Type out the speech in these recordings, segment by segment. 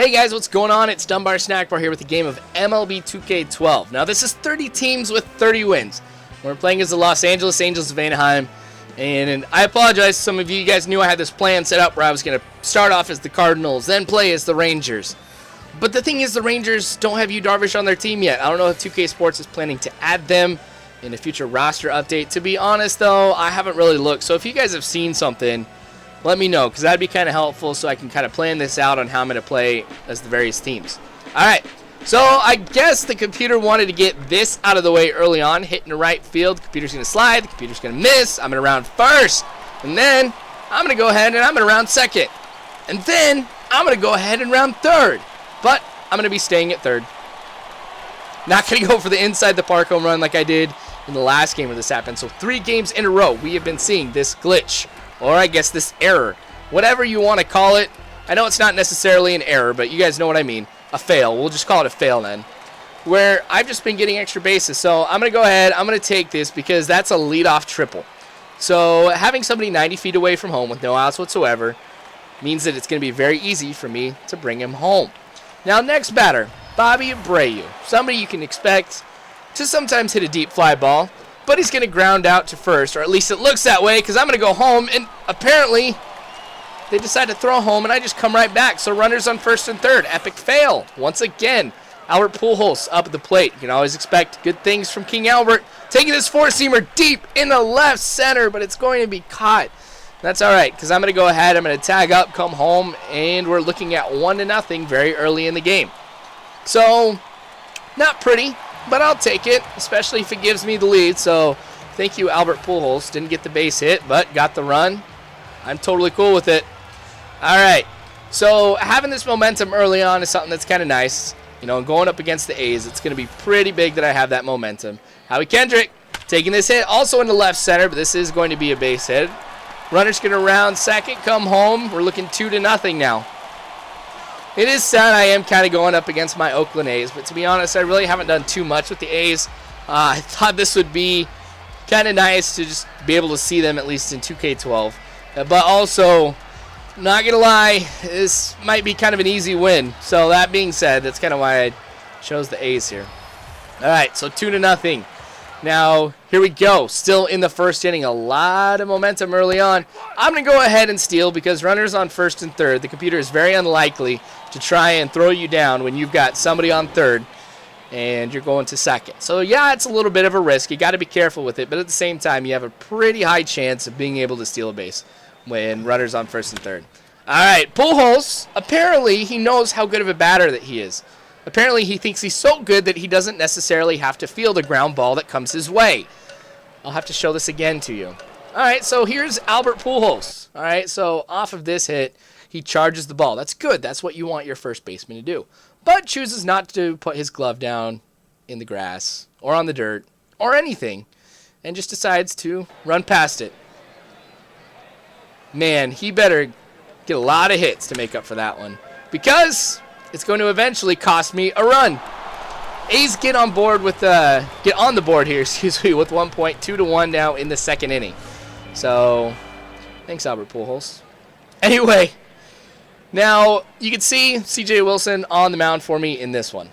Hey guys, what's going on? It's Dunbar Snackbar here with a game of MLB 2K12. Now this is 30 teams with 30 wins. We're playing as the Los Angeles Angels of Anaheim. And I apologize to some of you. You guys knew I had this plan set up where I was going to start off as the Cardinals, then play as the Rangers. But the thing is, the Rangers don't have Yu Darvish on their team yet. I don't know if 2K Sports is planning to add them in a future roster update. To be honest, though, I haven't really looked. So if you guys have seen something, let me know, because that'd be kind of helpful so I can kind of plan this out on how I'm going to play as the various teams. All right, so I guess the computer wanted to get this out of the way early on, hitting the right field. The computer's going to slide. The computer's going to miss. I'm going to round first, and then I'm going to go ahead and I'm going to round second. And then I'm going to go ahead and round third. But I'm going to be staying at third. Not going to go for the inside the park home run like I did in the last game where this happened. So 3 games in a row, we have been seeing this glitch. Or I guess this error. Whatever you want to call it. I know it's not necessarily an error, but you guys know what I mean. A fail. We'll just call it a fail then. Where I've just been getting extra bases. So I'm going to go ahead. I'm going to take this because that's a leadoff triple. So having somebody 90 feet away from home with no outs whatsoever means that it's going to be very easy for me to bring him home. Now, next batter, Bobby Abreu. Somebody you can expect to sometimes hit a deep fly ball, but he's going to ground out to first, or at least it looks that way, because I'm going to go home, and apparently they decide to throw home, and I just come right back. So runners on first and third. Epic fail. Once again, Albert Pujols up at the plate. You can always expect good things from King Albert. Taking this four-seamer deep in the left center, but it's going to be caught. That's all right, because I'm going to go ahead, I'm going to tag up, come home, and we're looking at 1-0 very early in the game. So, not pretty, but I'll take it, especially if it gives me the lead. So, thank you, Albert Pujols. Didn't get the base hit, but got the run. I'm totally cool with it. All right, so having this momentum early on is something that's kind of nice. You know, going up against the A's, it's going to be pretty big that I have that momentum. Howie Kendrick taking this hit, also into left center, but this is going to be a base hit. Runner's going to round second, come home. We're looking 2-0 now. It is sad I am kind of going up against my Oakland A's, but to be honest, I really haven't done too much with the A's. I thought this would be kind of nice to just be able to see them at least in 2K12. But also, not going to lie, this might be kind of an easy win. So that being said, that's kind of why I chose the A's here. All right, so 2-0. Now, here we go. Still in the first inning. A lot of momentum early on. I'm going to go ahead and steal because runners on first and third. The computer is very unlikely to try and throw you down when you've got somebody on third and you're going to second. So, yeah, it's a little bit of a risk. You got to be careful with it. But at the same time, you have a pretty high chance of being able to steal a base when runners on first and third. All right, Pujols, apparently he knows how good of a batter that he is. Apparently, he thinks he's so good that he doesn't necessarily have to field a ground ball that comes his way. I'll have to show this again to you. All right, so here's Albert Pujols. All right, so off of this hit, he charges the ball. That's good. That's what you want your first baseman to do. But chooses not to put his glove down in the grass or on the dirt or anything and just decides to run past it. Man, he better get a lot of hits to make up for that one because it's going to eventually cost me a run. A's get on the board here, with 1 point, 2-1 now in the second inning. So, thanks, Albert Pujols. Anyway, now you can see CJ Wilson on the mound for me in this one.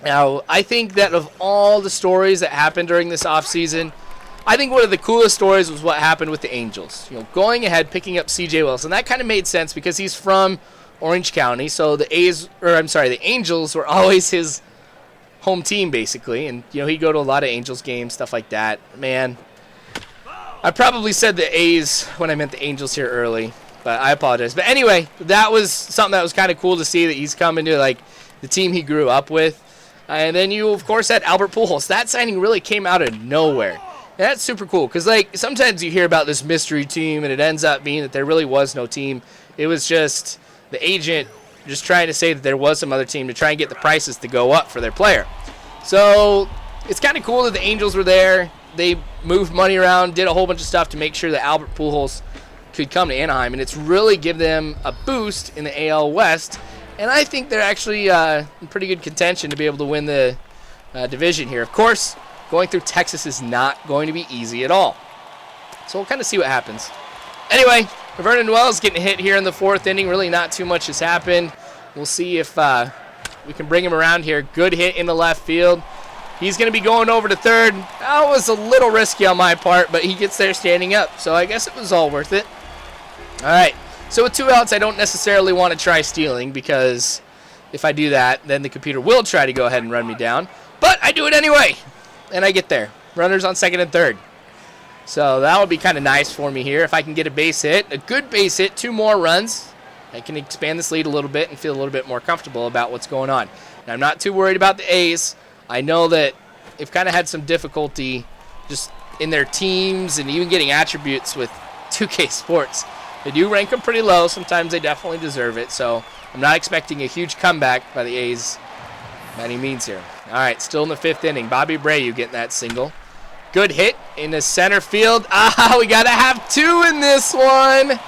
Now, I think that of all the stories that happened during this offseason, I think one of the coolest stories was what happened with the Angels. You know, going ahead, picking up CJ Wilson. That kind of made sense because he's from Orange County, so the Angels were always his home team, basically, and, you know, he'd go to a lot of Angels games, stuff like that. Man, I probably said the A's when I meant the Angels here early, but I apologize. But anyway, that was something that was kind of cool to see that he's coming to, like, the team he grew up with. And then you, of course, had Albert Pujols. That signing really came out of nowhere. And that's super cool because, like, sometimes you hear about this mystery team, and it ends up being that there really was no team. It was just the agent just trying to say that there was some other team to try and get the prices to go up for their player. So it's kind of cool that the Angels were there. They moved money around, did a whole bunch of stuff to make sure that Albert Pujols could come to Anaheim, and it's really give them a boost in the AL West. And I think they're actually in pretty good contention to be able to win the division here. Of course, going through Texas is not going to be easy at all. So we'll kind of see what happens. Anyway, Vernon Wells getting hit here in the fourth inning. Really not too much has happened. We'll see if we can bring him around here. Good hit in the left field. He's going to be going over to third. That was a little risky on my part, but he gets there standing up, so I guess it was all worth it. All right, so with 2 outs, I don't necessarily want to try stealing because if I do that, then the computer will try to go ahead and run me down. But I do it anyway, and I get there. Runners on second and third. So that would be kind of nice for me here if I can get a base hit, a good base hit, 2 more runs. I can expand this lead a little bit and feel a little bit more comfortable about what's going on. And I'm not too worried about the A's. I know that they've kind of had some difficulty just in their teams and even getting attributes with 2K Sports. They do rank them pretty low. Sometimes they definitely deserve it. So I'm not expecting a huge comeback by the A's by any means here. All right, still in the 5th inning. Bobby Abreu getting that single. Good hit in the center field. We got to have 2 in this one.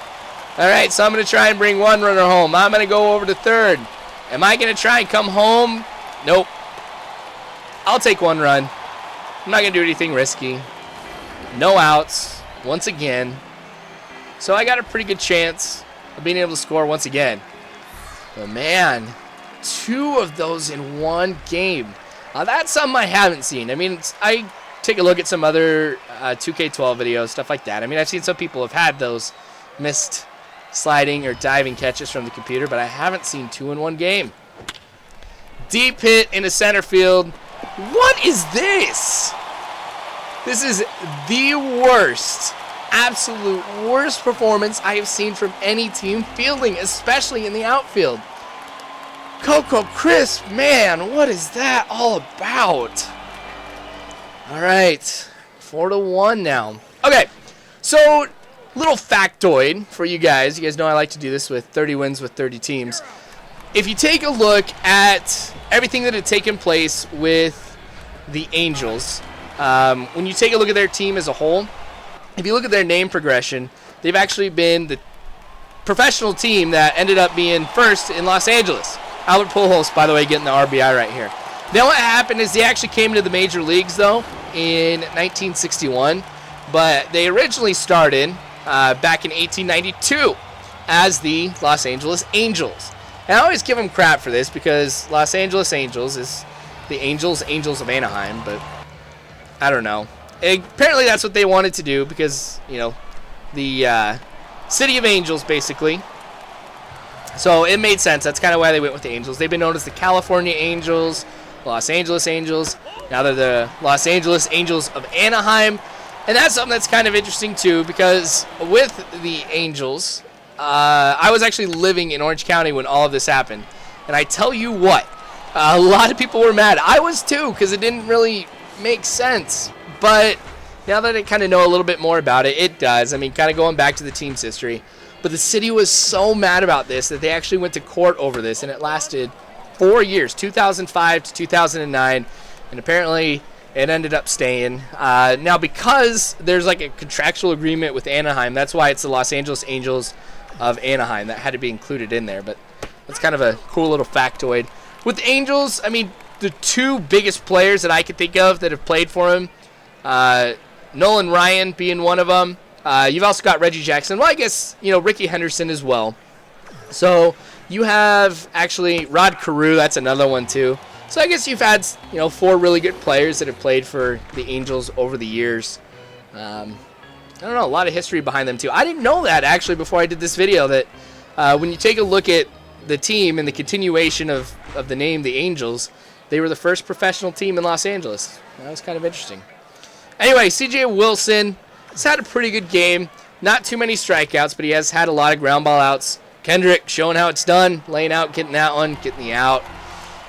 All right, so I'm going to try and bring 1 runner home. I'm going to go over to third. Am I going to try and come home? Nope. I'll take 1 run. I'm not going to do anything risky. No outs once again. So I got a pretty good chance of being able to score once again. But man, 2 of those in 1 game. That's something I haven't seen. I mean, I take a look at some other 2K12 videos, stuff like that. I mean, I've seen some people have had those missed sliding or diving catches from the computer, but I haven't seen 2 in 1 game. Deep hit into center field. What is this? This is the worst, absolute worst performance I have seen from any team fielding, especially in the outfield. Coco Crisp, man, what is that all about? All right, 4-1 now. Okay, so little factoid for you guys. You guys know I like to do this with 30 wins with 30 teams. If you take a look at everything that had taken place with the Angels, when you take a look at their team as a whole, if you look at their name progression, they've actually been the professional team that ended up being first in Los Angeles. Albert Pujols, by the way, getting the RBI right here. Then what happened is they actually came to the major leagues, though, in 1961, but they originally started back in 1892 as the Los Angeles Angels. And I always give them crap for this because Los Angeles Angels is the Angels of Anaheim, but I don't know. Apparently that's what they wanted to do because, you know, the City of Angels, basically. So it made sense. That's kind of why they went with the Angels. They've been known as the California Angels, Los Angeles Angels. Now they're the Los Angeles Angels of Anaheim. And that's something that's kind of interesting, too, because with the Angels, I was actually living in Orange County when all of this happened. And I tell you what, a lot of people were mad. I was, too, because it didn't really make sense. But now that I kind of know a little bit more about it, it does. I mean, kind of going back to the team's history. But the city was so mad about this that they actually went to court over this, and it lasted 4 years, 2005 to 2009, and apparently it ended up staying. Now, because there's like a contractual agreement with Anaheim, that's why it's the Los Angeles Angels of Anaheim. That had to be included in there, but that's kind of a cool little factoid. With the Angels, I mean, the 2 biggest players that I could think of that have played for him, Nolan Ryan being one of them. You've also got Reggie Jackson. Well, I guess, you know, Ricky Henderson as well. So you have actually Rod Carew. That's another one, too. So I guess you've had, you know, 4 really good players that have played for the Angels over the years. I don't know, a lot of history behind them, too. I didn't know that, actually, before I did this video, that when you take a look at the team and the continuation of the name, the Angels, they were the first professional team in Los Angeles. That was kind of interesting. Anyway, C.J. Wilson has had a pretty good game. Not too many strikeouts, but he has had a lot of ground ball outs. Kendrick showing how it's done, laying out, getting that one, getting the out.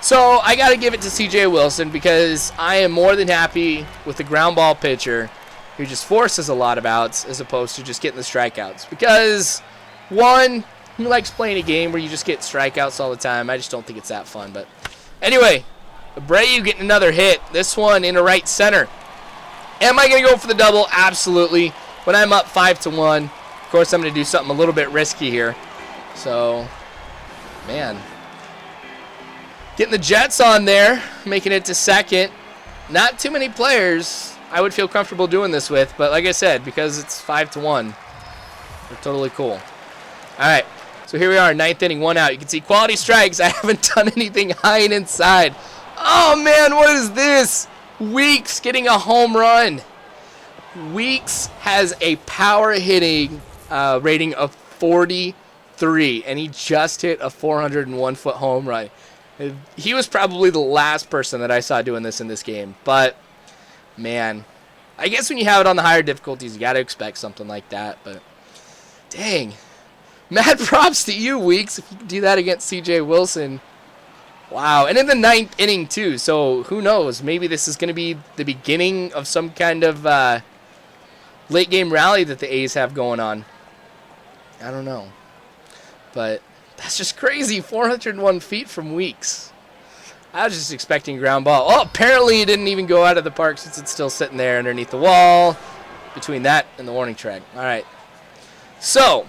So I got to give it to C.J. Wilson because I am more than happy with the ground ball pitcher who just forces a lot of outs as opposed to just getting the strikeouts. Because, one, he likes playing a game where you just get strikeouts all the time. I just don't think it's that fun. But anyway, Abreu getting another hit. This one into right center. Am I going to go for the double? Absolutely. When I'm up 5-1, of course, I'm going to do something a little bit risky here. So, man. Getting the Jets on there, making it to second. Not too many players I would feel comfortable doing this with, but like I said, because it's 5-1, they're totally cool. All right, So here we are, 9th inning, 1 out. You can see quality strikes. I haven't done anything high and inside. Oh, man, what is this? Weeks getting a home run. Weeks has a power hitting rating of 43, and he just hit a 401-foot home run. He was probably the last person that I saw doing this in this game. But, man, I guess when you have it on the higher difficulties, you got to expect something like that. But, dang. Mad props to you, Weeks, if you can do that against C.J. Wilson. Wow. And in the 9th inning, too. So, who knows? Maybe this is going to be the beginning of some kind of late-game rally that the A's have going on. I don't know. But that's just crazy. 401 feet from Weeks. I was just expecting ground ball. Oh, apparently it didn't even go out of the park since it's still sitting there underneath the wall between that and the warning track. All right. So,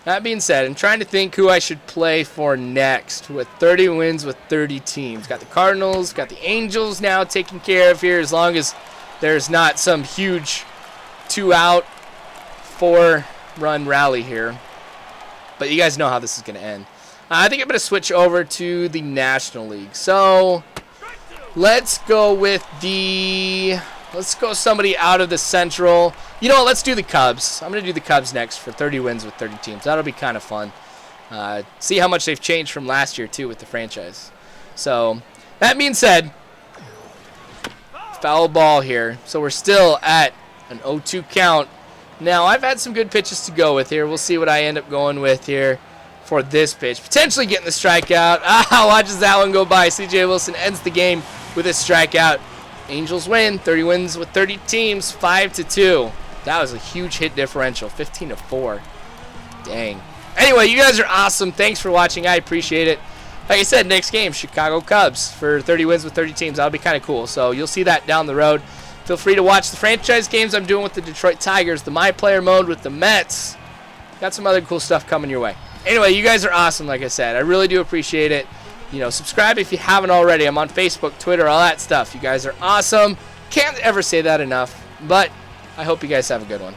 that being said, I'm trying to think who I should play for next with 30 wins with 30 teams. Got the Cardinals, got the Angels now taken care of here as long as there's not some huge 2-out, 4-run rally here. But you guys know how this is going to end. I think I'm going to switch over to the National League. So, let's go with somebody out of the Central. You know what, let's do the Cubs. I'm going to do the Cubs next for 30 wins with 30 teams. That'll be kind of fun. See how much they've changed from last year, too, with the franchise. So, that being said, foul ball here. So, we're still at an 0-2 count. Now, I've had some good pitches to go with here. We'll see what I end up going with here for this pitch. Potentially getting the strikeout. Watches that one go by. C.J. Wilson ends the game with a strikeout. Angels win. 30 wins with 30 teams. 5-2. That was a huge hit differential. 15-4. Dang. Anyway, you guys are awesome. Thanks for watching. I appreciate it. Like I said, next game, Chicago Cubs for 30 wins with 30 teams. That'll be kind of cool. So you'll see that down the road. Feel free to watch the franchise games I'm doing with the Detroit Tigers, the My Player mode with the Mets. Got some other cool stuff coming your way. Anyway, you guys are awesome, like I said. I really do appreciate it. You know, subscribe if you haven't already. I'm on Facebook, Twitter, all that stuff. You guys are awesome. Can't ever say that enough, but I hope you guys have a good one.